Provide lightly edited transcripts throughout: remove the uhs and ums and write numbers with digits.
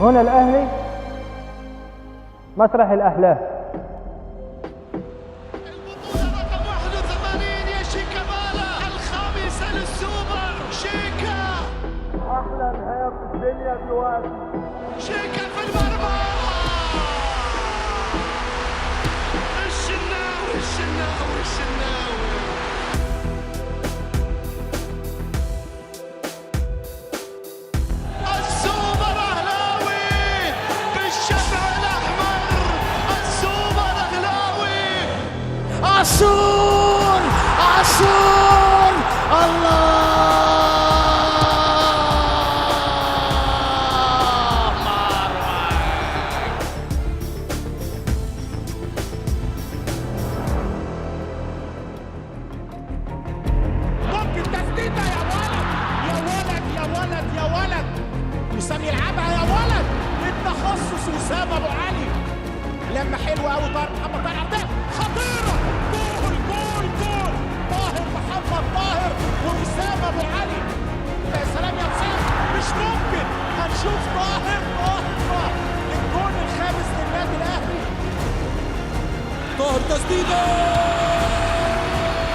هنا الأهلي مسرح الأحلام. البطولة رقم 81 يا شيكابالا، الخامسة للسوبر. شيكا أحلى نهاية في الدنيا دلوقتي. شيكا في المرمى. الشناوي الشناوي الشناوي. السوبر أهلاوي بالشمع الأحمر. السوبر أهلاوي. عاشور عاشور الله مروان. ممكن تسديده يا ولد يا ولد يا ولد يا ولد. وسام يلعبها يا ولد بالتخصص. وسام ابو علي لما حلوه قوي. طاهر محمد طاهر عبد خطيره. جول جول جول. طاهر محمد طاهر ووسام ابو علي. يا سلام يا وسام. مش ممكن هنشوف طاهر الجول الخامس للنادي الاهلي. طاهر تسديده يا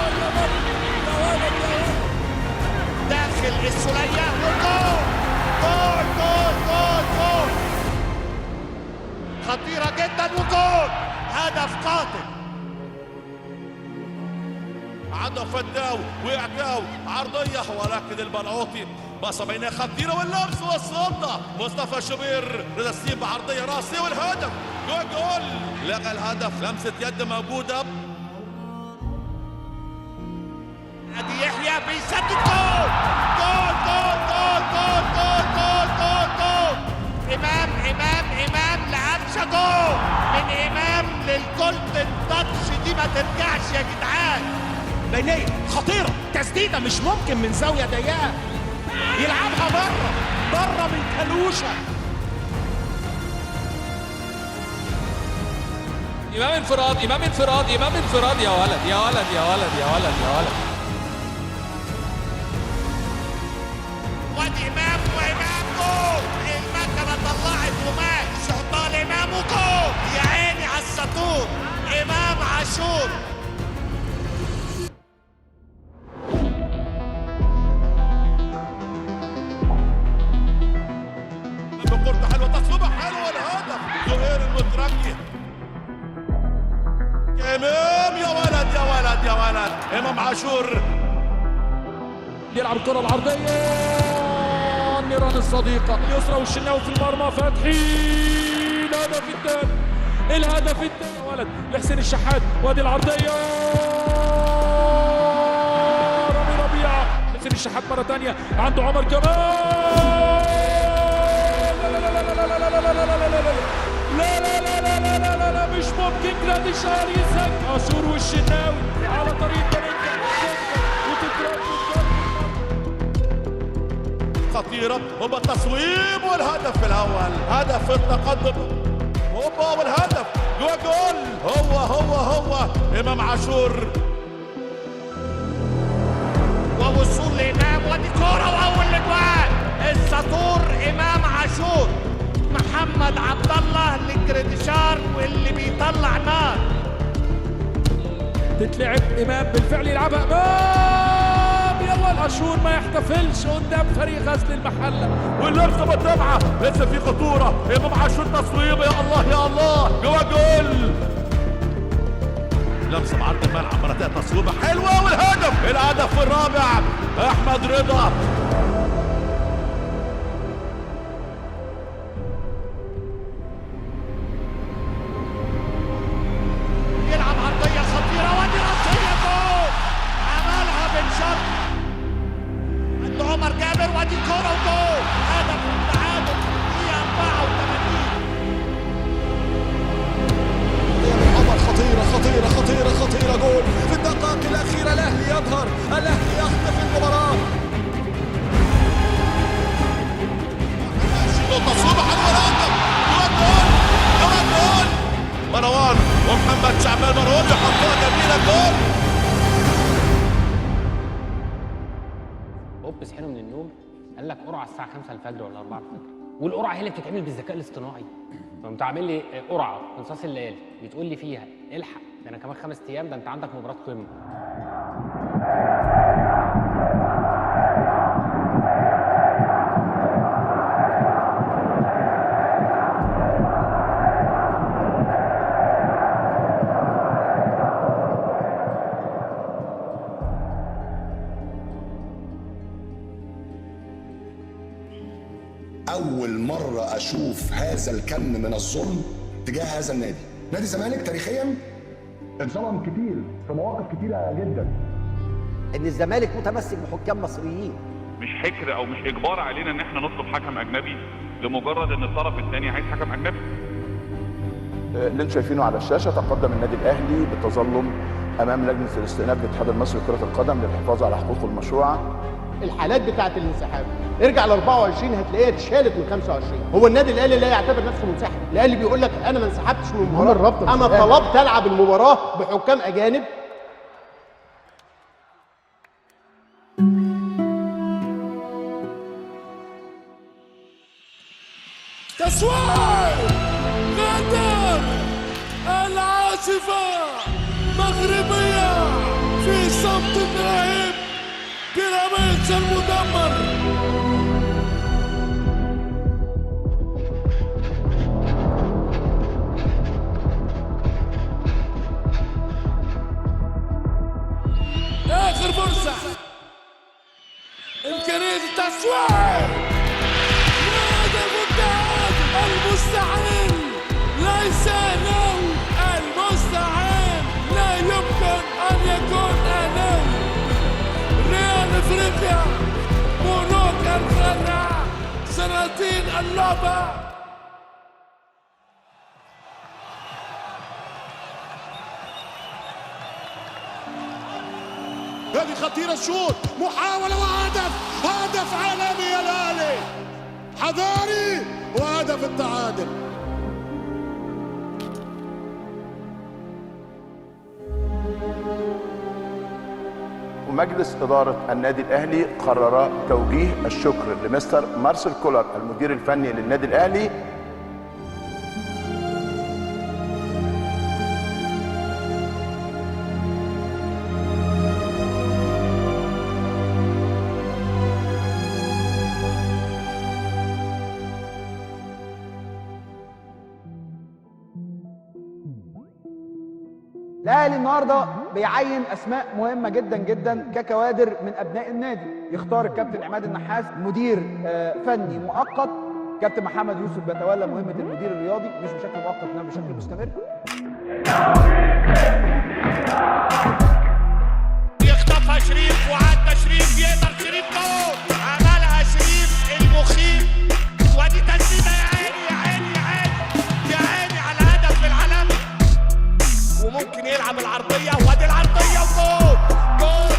ولد يا ولد يا ولد. داخل السوليه وجول. جول جول جول جول. خطيرة جدا وجول. هدف قاتل. عنده فداو وقعداو عرضية ولكن البلعوطي باصة بينها خطيرة واللمس والصدة. مصطفى شوبير رضا سليم بعرضية راسية والهدف. جول لغى الهدف. لمسة يد موجودة. عادي يحيى بيسدد جول. جول جول جول جول جول جول جول جول. إمام لعبشة جول من إمام للجولدن تاتش. دي ما ترجعش يا جدعان. بينية خطيرة. تسديدة مش ممكن من زاوية ضيقة. يلعبها بره من كلوشة. إمام انفراد يا ولد يا ولد يا ولد يا ولد يا ولد. وادي إمام جول. المكنة طلعت ومات. شحطها لإمام وجول. يا عيني على السطور. إمام عاشور. بكرة حلوة تصويبة حلوة الهدف. زهير المترجي. إمام يا ولد يا ولد يا ولد. إمام عاشور يلعب الكرة العرضية. النيران الصديقة اليسرى والشناوي في المرمى. فتحي الهدف الثاني يا ولد لحسين الشحات. وادي العرضية. رامي ربيعة. حسين الشحات مرة ثانية عنده عمر كمال. لا مش ممكن جراديشار يسجل. عاشور والشناوي على طريق بلنجا خطيرة. هوبا تصويب والهدف الأول. هدف التقدم. هوبا والهدف. جول. هو إمام عاشور. ووصول لإمام. وادي كورة وأول الأجوال. السطور إمام عاشور. محمد عبد الله لجراديشار واللي بيطلع نار. تتلعب إمام بالفعل يلعبها إمام. يلا عاشور ما يحتفلش قدام فريق غزل المحلة. واللمسة متابعة. لسه في خطورة. إمام عاشور تصويبة. يا الله يا الله. جول. لمسة بعرض الملعب. مرتين تصويبة حلوة الهدف الرابع. أحمد رضا. يلعب عرضية خطيرة. وادي راسية جول. عملها بن شرقي عند عمر جابر. وادي كورة وجول. هدف التعادل في الدقيقة 84. عمر خطيرة جول في الدقائق الأخيرة. الأهلي يظهر. الأهلي يخطف المباراة. تصويبة حلوة الهدف. جول. مروان ومحمد شعبان. مروان يحطها جميلة. جول. صحينا من النوم قال لك قرعه الساعه 5 الفجر ولا 4 الفجر. والقرعه هي اللي بتتعمل بالذكاء الاصطناعي. فقمت عامل لي قرعه قنصاص الليالي بتقول لي فيها الحق ده انا كمان 5 ايام ده انت عندك مباراه قمه. أول مرة أشوف هذا الكم من الظلم تجاه هذا النادي. نادي الزمالك تاريخيا اتظلم كتير في مواقف كتيرة جدا. ان الزمالك متمسك بحكام مصريين. مش حكر او مش اجبار علينا ان احنا نطلب حكم اجنبي لمجرد ان الطرف الثاني عايز حكم اجنبي. اللي انتم شايفينه على الشاشه تقدم النادي الاهلي بالتظلم امام لجنه الاستئناف للاتحاد المصري لكره القدم للحفاظ على حقوقه المشروعه. الحالات بتاعه الانسحاب ارجع ل 24 هتلاقيها اتشالت من 25. هو النادي الاهلي لا يعتبر نفسه منسحب، الاهلي بيقول لك انا ما انسحبتش من المباراه، انا طلبت العب المباراه بحكام اجانب. تسويق غدر العاصفة مغربية في صمت رهيب. بيراميدز المدمر آخر فرصة إمكانية التسويق. المستحيل ليس له، المستحيل لا يمكن أن يكون له. ريال افريقيا ملوك القارة سلاطين اللعبة. هذه خطيرة الشوط، محاولة وهدف، هدف عالمي يا الأهلي، حضاري وهدف التعادل. ومجلس إدارة النادي الأهلي قرر توجيه الشكر لمستر مارسيل كولر المدير الفني للنادي الأهلي الاهلي النهارده بيعين اسماء مهمه جدا جدا ككوادر من ابناء النادي. يختار الكابتن عماد النحاس مدير فني مؤقت، كابتن محمد يوسف بيتولى مهمه المدير الرياضي مش بشكل مؤقت انما بشكل مستمر. يخطفها شريف وعدى شريف، يقدر شريف جول، عملها شريف المخيف. ودي تسديده يا عيني يا عيني يا عيني يا عيني على الهدف العالمي. وممكن يلعب العرضيه، وادي العرضيه وجول جول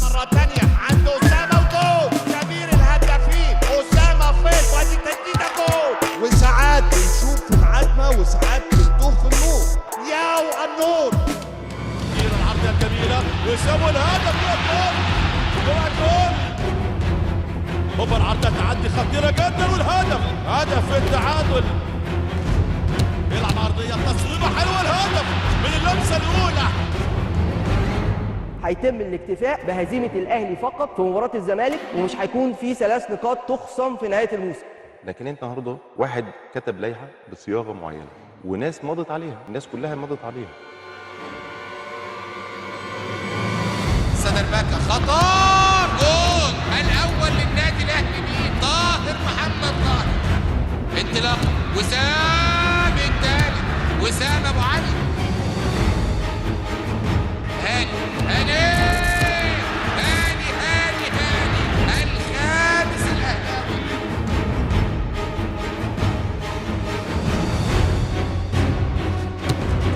مره ثانيه عند اسامه وجول. كبير الهدافين اسامه فين، وادي تسديده جول. وساعات بنشوف في العتمه وساعات بنتوه في النور. ياو النور العرضية الجميلة وسابوا الهدف جول جول. هوبا العرضية تعدي خطيرة جدا والهدف، هدف التعادل. يلعب عرضية تصويبة حلوة، الهدف من اللمسة الأولى. هيتم الاكتفاء بهزيمة الأهلي فقط في مباراة الزمالك، ومش هيكون في 3 نقاط تخصم في نهاية الموسم. لكن انت النهارده واحد كتب لائحة بصياغة معينة وناس مضت عليها، الناس كلها مضت عليها. سمر باكا خطر جول الاول للنادي الاهلي مين؟ طاهر محمد طاهر. انطلاق وسام الثالث، وسام ابو علي. هاني الخامس الاهلاوي.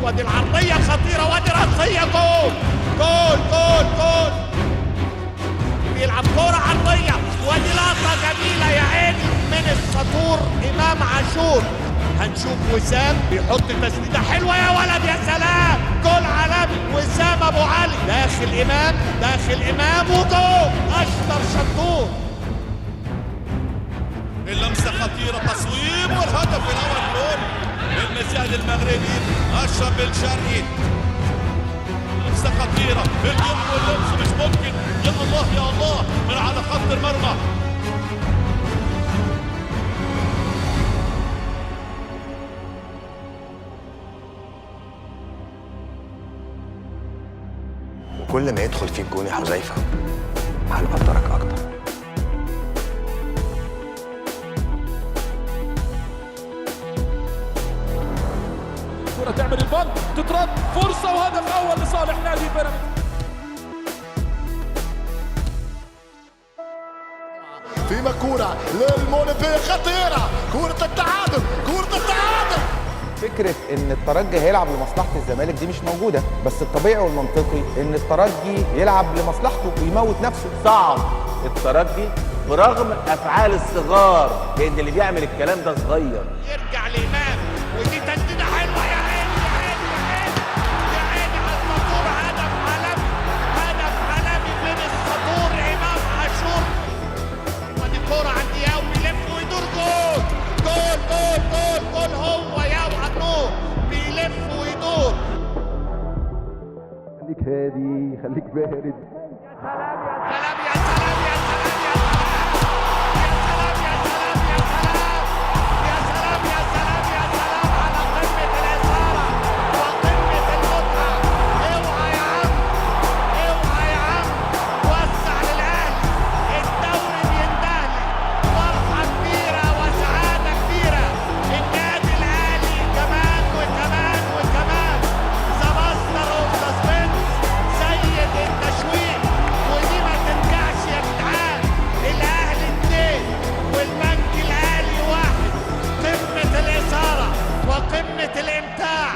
وادي العرضيه خطيره، وادي راسيه جول جول جول جول. بيلعب كوره عرضيه، ودي لقطه جميله يا عيني من السطور امام عاشور. هنشوف وسام بيحط تسديده حلوه يا ولد، يا سلام جول عالمي. وسام ابو علي داخل امام وجول. اشطر شطور اللمسة خطيرة، تصويب والهدف الأول جول للمساعد المغربي أشرف الشرقي. لمسة خطيرة، الجيم واللمس مش ممكن، يا الله يا الله من على خط المرمى. وكل ما يدخل فيك جون يا حذيفه هنقدرك اكتر. الكرة تعمل البند، تترد، فرصة وهدف أول لصالح نادي بيراميدز. فيما كورة للمونيفي خطيرة، كورة التعادل، كورة التعادل. فكرة ان الترجي هيلعب لمصلحة الزمالك دي مش موجودة، بس الطبيعي والمنطقي ان الترجي يلعب لمصلحته ويموت نفسه. صعب الترجي برغم افعال الصغار، لان اللي بيعمل الكلام ده صغير. يرجع لإمام ودي تسديدة حلوة، يا عيني يا عيني يا عيني يا عيني على السطور. هدف عالمي، هدف عالمي من السطور إمام عاشور. ودي كورة عند ياو بيلف ويدور، جول جول جول جول جول. هو ياو على النور بيلف ويدور. خليك هادي، خليك بارد. يا سلام يا سلام يا سلام يا سلام يا سلام يا سلام يا سلام يا سلام يا سلام على قمة الإثارة وقمة المتعة. اوعى يا عم، اوعى يا عم، وسع للأهلي، الدوري بيندهلي. فرحة كبيرة وسعادة كبيرة. النادي الأهلي كمان وكمان وكمان. ذا ماستر اوف سسبنس، سيد التشويق. ودي ما تنجحش يا جدعان. الأهلي 2 والبنك الأهلي 1. قمة الإثارة وقمة الإمتاع.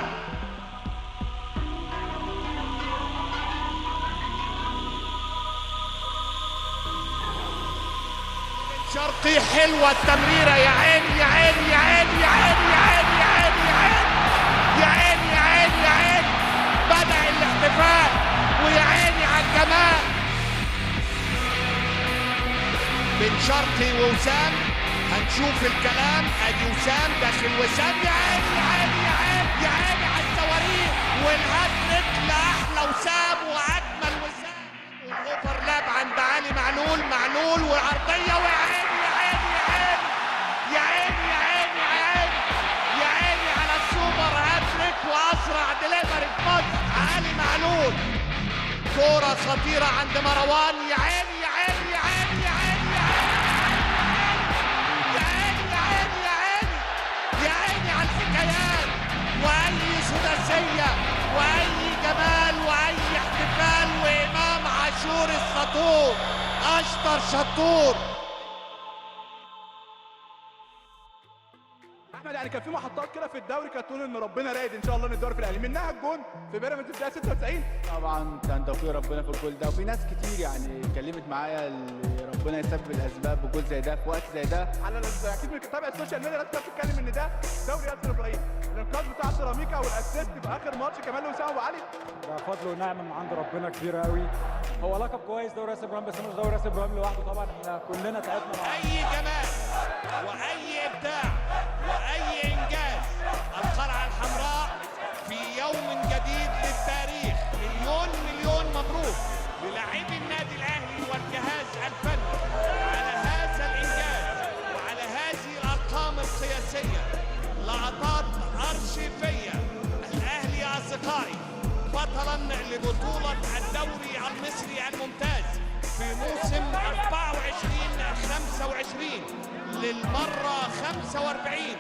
شرقي حلوة التمريرة، يا عيني يا عيني يا عيني يا عيني يا عيني يا عيني يا عيني يا عيني يا عيني يا عيني. بدأ الاحتفال ويا عيني على الجمال. بن شرقي ووسام، هنشوف الكلام. ادي وسام داخل، وسام يا عيني يا عيني يا عيني يا عيني على الصواريخ والهاتريك لاحلى وسام واجمل وسام. والاوفرلاب عند علي معلول، معلول وعرضيه، ويا عيني يا عيني يا عيني يا عيني يا عيني يا عيني يا عيني على السوبر هاتريك واسرع دليفري في مصر. علي معلول، كوره خطيره عند مروان، يا عيني يا عيني يا عيني يا عيني يا عيني يا عيني يا عيني يا عيني على الحكايات. واي سداسيه واي جمال واي احتفال. وامام عاشور السطور اشطر شطور. احمد يعني كان في محطات كده في الدوري كانت تقول ان ربنا رايد ان شاء الله ان الدوري في الاهلي، منها الجون في بيراميدز في الدقيقه 96. طبعا كان توفيق ربنا في الجول ده، وفي ناس كتير يعني اتكلمت معايا اللي ربنا يسبب الاسباب بجول زي ده في وقت زي ده. على اكيد من تابع السوشيال ميديا لازم تتكلم ان ده دوري ياسر ابراهيم. الانقاذ بتاع سيراميكا والاسيست في اخر ماتش كمان لوسام ابو علي، ده فضل ونعمه من عند ربنا كبيره قوي. هو لقب كويس دوري ياسر ابراهيم، بس مش دوري ياسر ابراهيم لوحده طبعا، احنا كلنا تعبنا معاه. اي جمال واي ابداع واي انجاز. القلعه الحمراء في يوم جديد للتاريخ. مليون مبروك للاعبي النادي الاهلي والجهاز الفني على هذا الانجاز وعلى هذه الارقام القياسيه. لقطات ارشيفيه. الاهلي يا اصدقائي بطلا لبطوله الدوري المصري الممتاز في موسم 24-25 للمره 45.